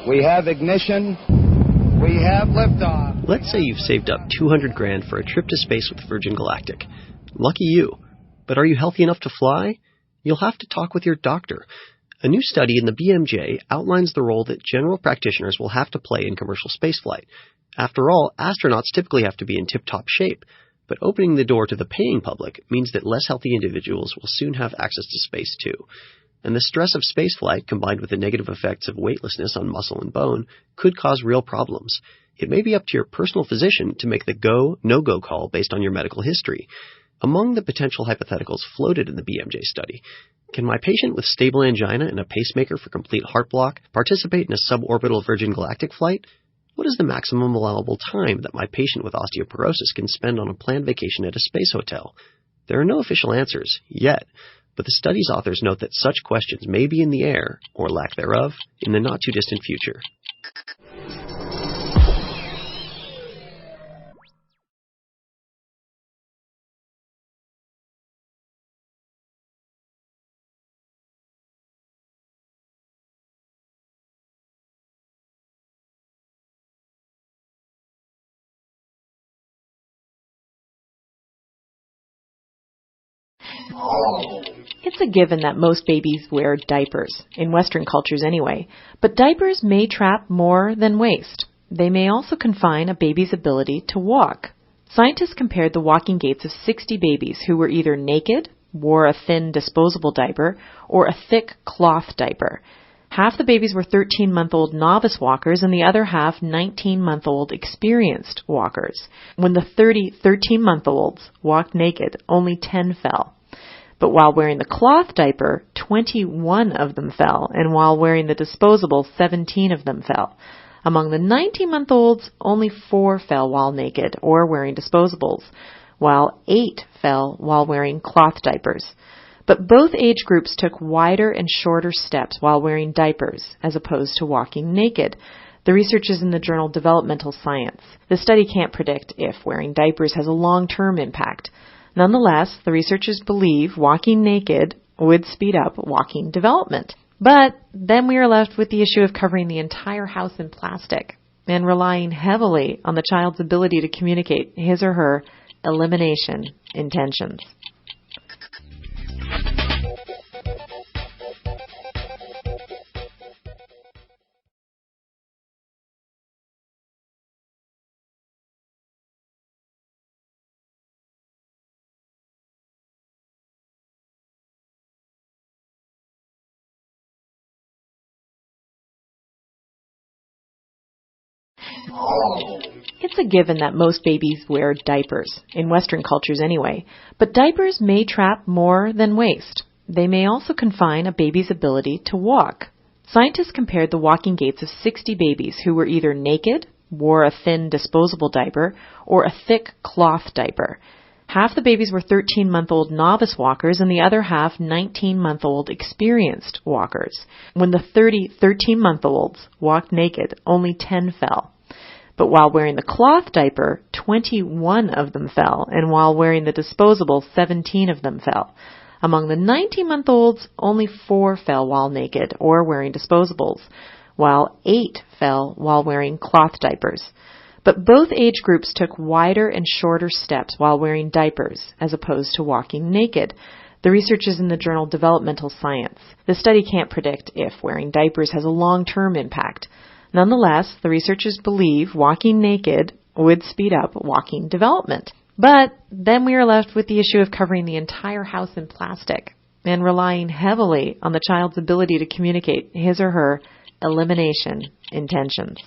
We have ignition. We have liftoff. Let's say you've saved up $200,000 for a trip to space with Virgin Galactic. Lucky you. But are you healthy enough to fly? You'll have to talk with your doctor. A new study in the BMJ outlines the role that general practitioners will have to play in commercial spaceflight. After all, astronauts typically have to be in tip-top shape. But opening the door to the paying public means that less healthy individuals will soon have access to space too. And the stress of spaceflight, combined with the negative effects of weightlessness on muscle and bone, could cause real problems. It may be up to your personal physician to make the go, no-go call based on your medical history. Among the potential hypotheticals floated in the BMJ study, can my patient with stable angina and a pacemaker for complete heart block participate in a suborbital Virgin Galactic flight? What is the maximum allowable time that my patient with osteoporosis can spend on a planned vacation at a space hotel? There are no official answers, yet, but the study's authors note that such questions may be in the air, or lack thereof, in the not-too-distant future. It's a given that most babies wear diapers, in Western cultures anyway, but diapers may trap more than waste. They may also confine a baby's ability to walk. Scientists compared the walking gaits of 60 babies who were either naked, wore a thin disposable diaper, or a thick cloth diaper. Half the babies were 13-month-old novice walkers and the other half 19-month-old experienced walkers. When the 30 13-month-olds walked naked, only 10 fell. But while wearing the cloth diaper, 21 of them fell, and while wearing the disposable, 17 of them fell. Among the 19-month-olds, only 4 fell while naked or wearing disposables, while 8 fell while wearing cloth diapers. But both age groups took wider and shorter steps while wearing diapers, as opposed to walking naked. The research is in the journal Developmental Science. The study can't predict if wearing diapers has a long-term impact. Nonetheless, the researchers believe walking naked would speed up walking development. But then we are left with the issue of covering the entire house in plastic and relying heavily on the child's ability to communicate his or her elimination intentions. It's a given that most babies wear diapers, in Western cultures anyway, but diapers may trap more than waste. They may also confine a baby's ability to walk. Scientists compared the walking gaits of 60 babies who were either naked, wore a thin disposable diaper, or a thick cloth diaper. Half the babies were 13-month-old novice walkers and the other half 19-month-old experienced walkers. When the 30 13-month-olds walked naked, only 10 fell. But while wearing the cloth diaper, 21 of them fell, and while wearing the disposable, 17 of them fell. Among the 19-month-olds, only 4 fell while naked or wearing disposables, while 8 fell while wearing cloth diapers. But both age groups took wider and shorter steps while wearing diapers, as opposed to walking naked. The research is in the journal Developmental Science. The study can't predict if wearing diapers has a long-term impact. Nonetheless, the researchers believe walking naked would speed up walking development. But then we are left with the issue of covering the entire house in plastic and relying heavily on the child's ability to communicate his or her elimination intentions.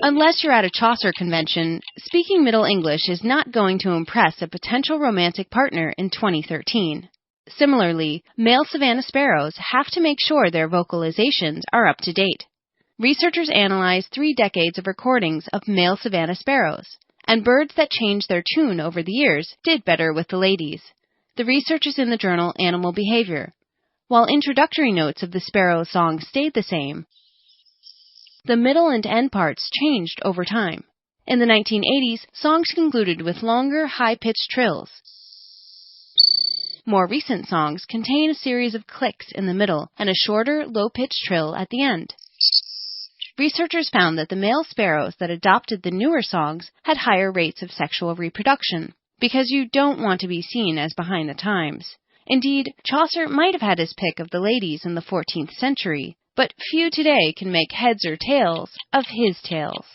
Unless you're at a Chaucer convention, speaking Middle English is not going to impress a potential romantic partner in 2013. Similarly, male savanna sparrows have to make sure their vocalizations are up to date. Researchers analyzed 3 decades of recordings of male savanna sparrows. and birds that changed their tune over the years did better with the ladies. The research is in the journal Animal Behavior. While introductory notes of the sparrow song stayed the same, the middle and end parts changed over time. In the 1980s, songs concluded with longer, high-pitched trills. More recent songs contain a series of clicks in the middle and a shorter, low-pitched trill at the end. Researchers found that the male sparrows that adopted the newer songs had higher rates of sexual reproduction, because you don't want to be seen as behind the times. Indeed, Chaucer might have had his pick of the ladies in the 14th century, but few today can make heads or tails of his tales.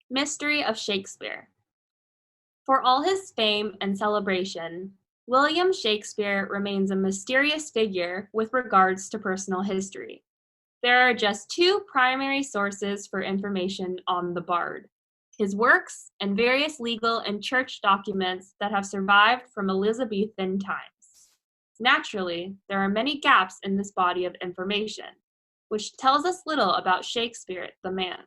Mystery of Shakespeare. For all his fame and celebration, William Shakespeare remains a mysterious figure with regards to personal history. There are just two primary sources for information on the bard: his works and various legal and church documents that have survived from Elizabethan times. Naturally, there are many gaps in this body of information, which tells us little about Shakespeare the man.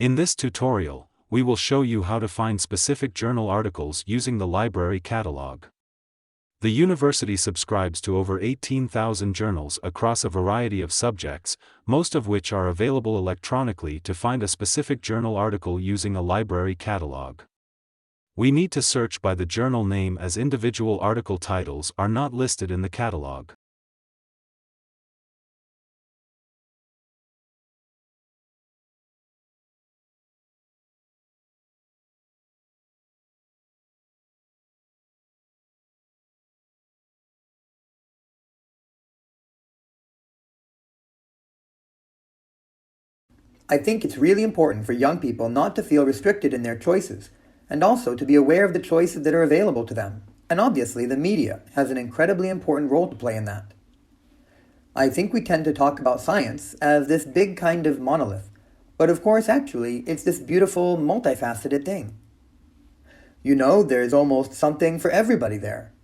In this tutorial, we will show you how to find specific journal articles using the library catalog. The university subscribes to over 18,000 journals across a variety of subjects, most of which are available electronically to find a specific journal article using a library catalog. We need to search by the journal name as individual article titles are not listed in the catalog. I think it's really important for young people not to feel restricted in their choices, and also to be aware of the choices that are available to them. And obviously, the media has an incredibly important role to play in that. I think we tend to talk about science as this big kind of monolith, but of course, actually, it's this beautiful, multifaceted thing. You know, there's almost something for everybody there.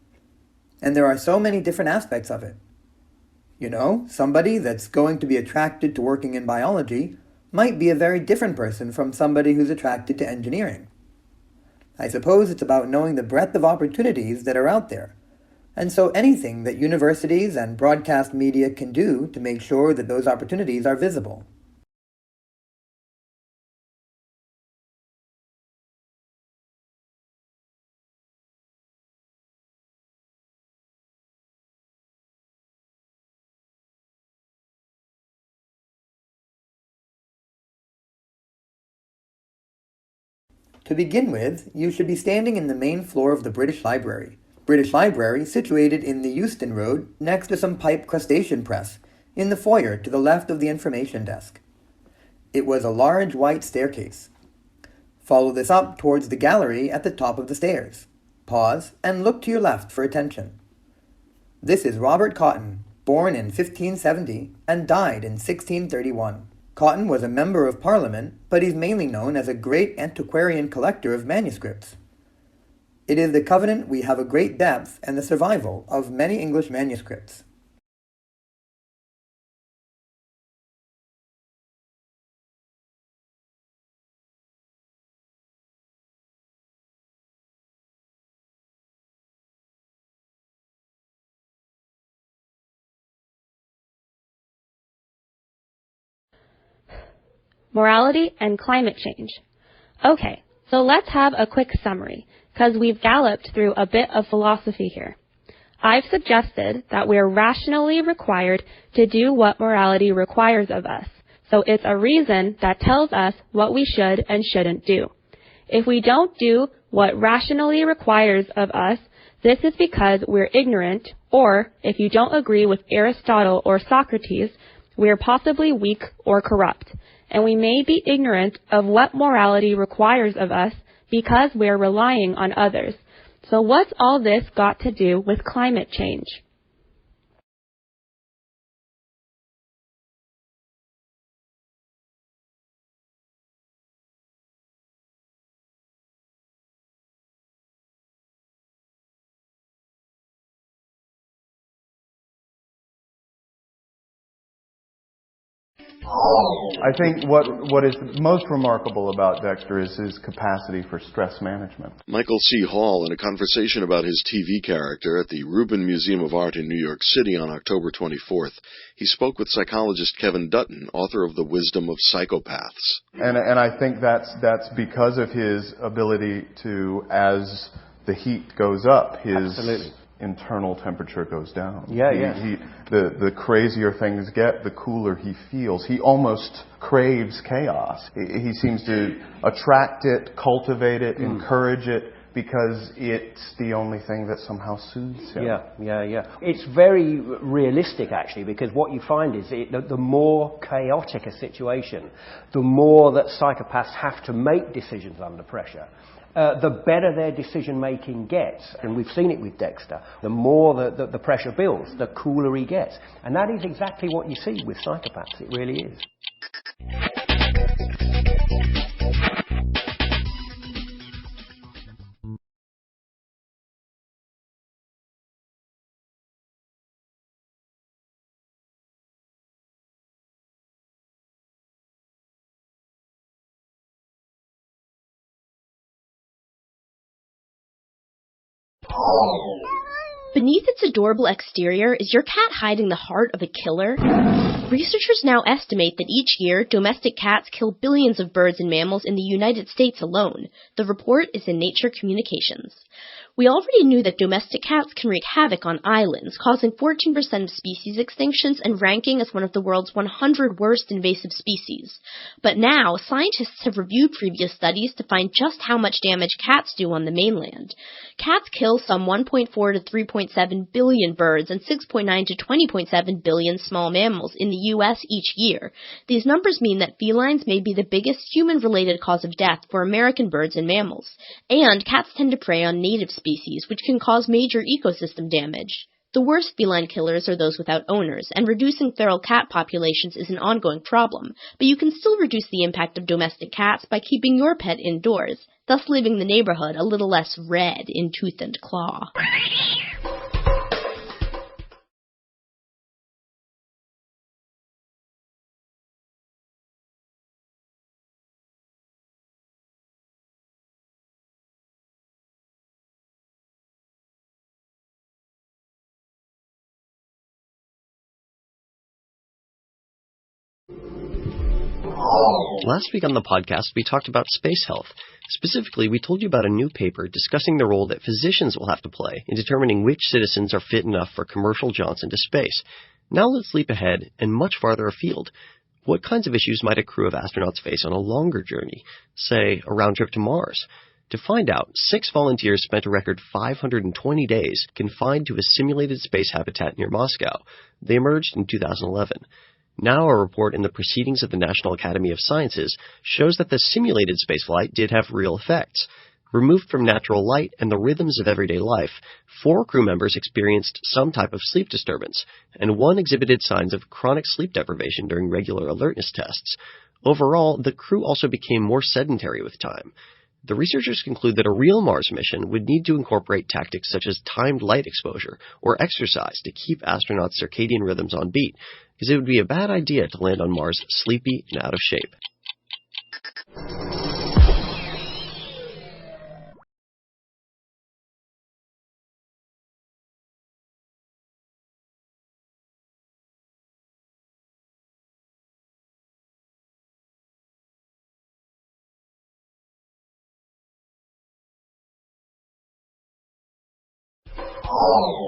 And there are so many different aspects of it. You know, somebody that's going to be attracted to working in biology might be a very different person from somebody who's attracted to engineering. I suppose it's about knowing the breadth of opportunities that are out there, and so anything that universities and broadcast media can do to make sure that those opportunities are visible. To begin with, you should be standing in the main floor of the British Library. British Library situated in the Euston Road next to some pipe crustacean press, in the foyer to the left of the information desk. It was a large white staircase. Follow this up towards the gallery at the top of the stairs. Pause and look to your left for attention. This is Robert Cotton, born in 1570 and died in 1631. Cotton was a member of Parliament, but he's mainly known as a great antiquarian collector of manuscripts. It is the covenant we have a great depth and the survival of many English manuscripts. Morality and climate change. Okay, so let's have a quick summary, because we've galloped through a bit of philosophy here. I've suggested that we're rationally required to do what morality requires of us, so it's a reason that tells us what we should and shouldn't do. If we don't do what rationally requires of us, This is because we're ignorant, or, if you don't agree with Aristotle or Socrates, we're possibly weak or corrupt, and we may be ignorant of what morality requires of us because we're relying on others. So what's all this got to do with climate change? I think what is most remarkable about Dexter is his capacity for stress management. Michael C. Hall, in a conversation about his TV character at the Rubin Museum of Art in New York City on October 24th, he spoke with psychologist Kevin Dutton, author of The Wisdom of Psychopaths. And I think that's because of his ability to, as the heat goes up, his Absolutely. internal temperature goes down. Yeah. The crazier things get, the cooler he feels. He almost craves chaos. He seems to attract it, cultivate it, encourage it, because it's the only thing that somehow soothes him. Yeah. It's very realistic, actually, because what you find is the more chaotic a situation, the more that psychopaths have to make decisions under pressure. The better their decision-making gets, and we've seen it with Dexter. The more the pressure builds, the cooler he gets. And that is exactly what you see with psychopaths. It really is. Beneath its adorable exterior, is your cat hiding the heart of a killer? Researchers now estimate that each year, domestic cats kill billions of birds and mammals in the United States alone. The report is in Nature Communications. We already knew that domestic cats can wreak havoc on islands, causing 14% of species extinctions and ranking as one of the world's 100 worst invasive species. But now, scientists have reviewed previous studies to find just how much damage cats do on the mainland. Cats kill some 1.4 to 3.7 billion birds and 6.9 to 20.7 billion small mammals in the U.S. each year. These numbers mean that felines may be the biggest human-related cause of death for American birds and mammals. And cats tend to prey on native species, which can cause major ecosystem damage. The worst feline killers are those without owners, and reducing feral cat populations is an ongoing problem, but you can still reduce the impact of domestic cats by keeping your pet indoors, thus leaving the neighborhood a little less red in tooth and claw. Last week on the podcast, we talked about space health. Specifically, we told you about a new paper discussing the role that physicians will have to play in determining which citizens are fit enough for commercial jaunts into space. Now let's leap ahead and much farther afield. What kinds of issues might a crew of astronauts face on a longer journey, say a round trip to Mars? To find out, 6 volunteers spent a record 520 days confined to a simulated space habitat near Moscow. They emerged in 2011. Now a report in the Proceedings of the National Academy of Sciences shows that the simulated spaceflight did have real effects. Removed from natural light and the rhythms of everyday life, 4 crew members experienced some type of sleep disturbance, and 1 exhibited signs of chronic sleep deprivation during regular alertness tests. Overall, the crew also became more sedentary with time. The researchers conclude that a real Mars mission would need to incorporate tactics such as timed light exposure or exercise to keep astronauts' circadian rhythms on beat, because it would be a bad idea to land on Mars sleepy and out of shape.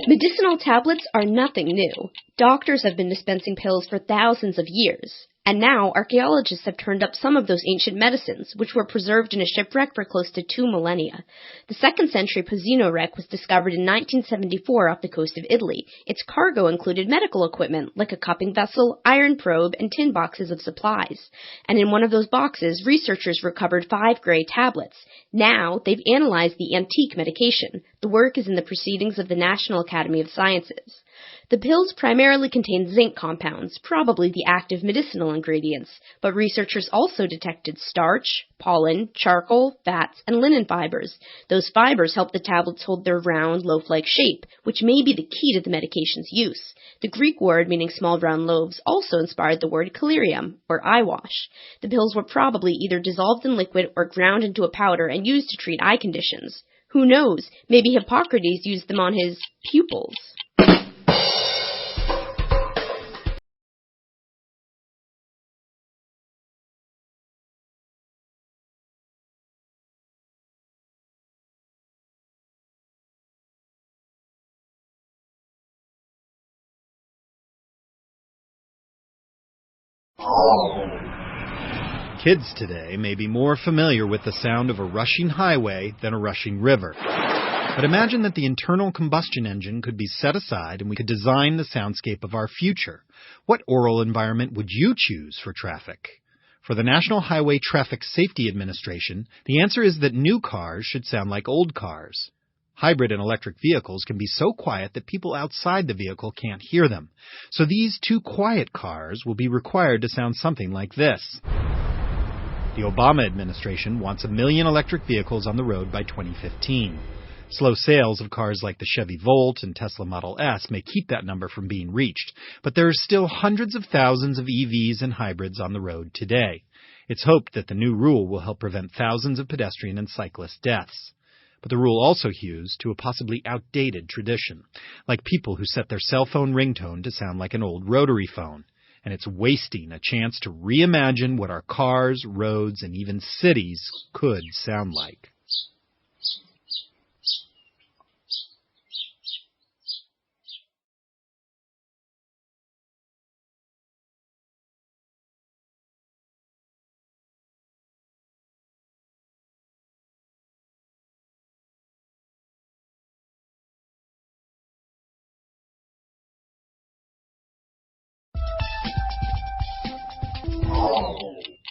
Medicinal tablets are nothing new. Doctors have been dispensing pills for thousands of years. And now, archaeologists have turned up some of those ancient medicines, which were preserved in a shipwreck for close to 2 millennia. The 2nd century Pozzino wreck was discovered in 1974 off the coast of Italy. Its cargo included medical equipment, like a cupping vessel, iron probe, and tin boxes of supplies. And in one of those boxes, researchers recovered 5 gray tablets. Now, they've analyzed the antique medication. The work is in the Proceedings of the National Academy of Sciences. The pills primarily contain zinc compounds, probably the active medicinal ingredients, but researchers also detected starch, pollen, charcoal, fats, and linen fibers. Those fibers help the tablets hold their round, loaf-like shape, which may be the key to the medication's use. The Greek word meaning small round loaves also inspired the word collyrium, or eye wash. The pills were probably either dissolved in liquid or ground into a powder and used to treat eye conditions. Who knows? Maybe Hippocrates used them on his pupils. Kids today may be more familiar with the sound of a rushing highway than a rushing river. But imagine that the internal combustion engine could be set aside and we could design the soundscape of our future. What oral environment would you choose for traffic? For the National Highway Traffic Safety Administration, the answer is that new cars should sound like old cars. Hybrid and electric vehicles can be so quiet that people outside the vehicle can't hear them. So these too quiet cars will be required to sound something like this. The Obama administration wants 1 million electric vehicles on the road by 2015. Slow sales of cars like the Chevy Volt and Tesla Model S may keep that number from being reached, but there are still hundreds of thousands of EVs and hybrids on the road today. It's hoped that the new rule will help prevent thousands of pedestrian and cyclist deaths. But the rule also hews to a possibly outdated tradition, like people who set their cell phone ringtone to sound like an old rotary phone. And it's wasting a chance to reimagine what our cars, roads, and even cities could sound like.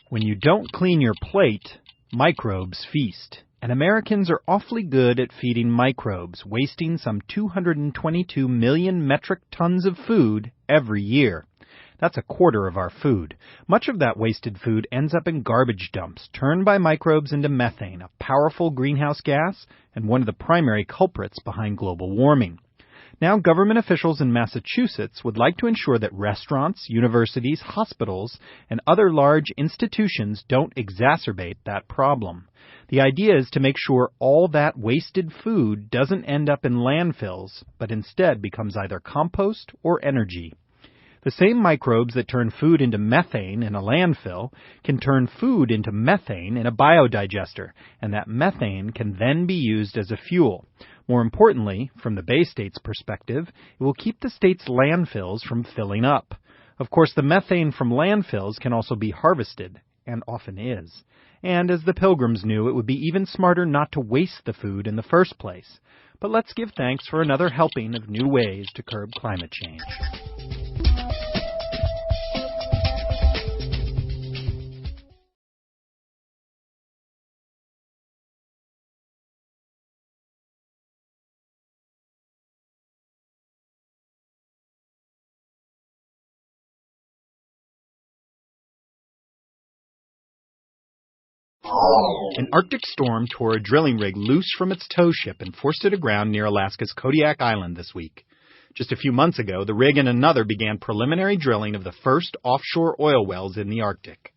When you don't clean your plate, microbes feast. And Americans are awfully good at feeding microbes, wasting some 222 million metric tons of food every year. That's a quarter of our food. Much of that wasted food ends up in garbage dumps, turned by microbes into methane, a powerful greenhouse gas and one of the primary culprits behind global warming. Now, government officials in Massachusetts would like to ensure that restaurants, universities, hospitals, and other large institutions don't exacerbate that problem. The idea is to make sure all that wasted food doesn't end up in landfills, but instead becomes either compost or energy. The same microbes that turn food into methane in a landfill can turn food into methane in a biodigester, and that methane can then be used as a fuel. More importantly, from the Bay State's perspective, it will keep the state's landfills from filling up. Of course, the methane from landfills can also be harvested, and often is. And as the Pilgrims knew, it would be even smarter not to waste the food in the first place. But let's give thanks for another helping of new ways to curb climate change. An Arctic storm tore a drilling rig loose from its tow ship and forced it aground near Alaska's Kodiak Island this week. Just a few months ago, the rig and another began preliminary drilling of the first offshore oil wells in the Arctic.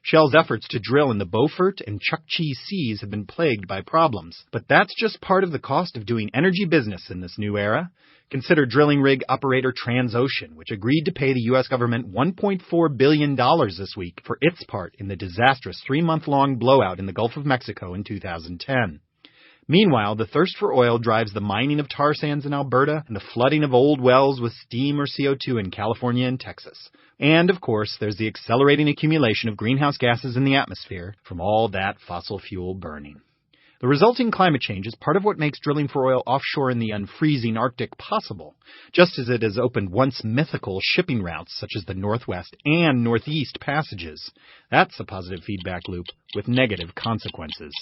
Shell's efforts to drill in the Beaufort and Chukchi seas have been plagued by problems, but that's just part of the cost of doing energy business in this new era. Consider drilling rig operator Transocean, which agreed to pay the U.S. government $1.4 billion this week for its part in the disastrous 3-month-long blowout in the Gulf of Mexico in 2010. Meanwhile, the thirst for oil drives the mining of tar sands in Alberta and the flooding of old wells with steam or CO2 in California and Texas. And, of course, there's the accelerating accumulation of greenhouse gases in the atmosphere from all that fossil fuel burning. The resulting climate change is part of what makes drilling for oil offshore in the unfreezing Arctic possible, just as it has opened once mythical shipping routes such as the Northwest and Northeast passages. That's a positive feedback loop with negative consequences.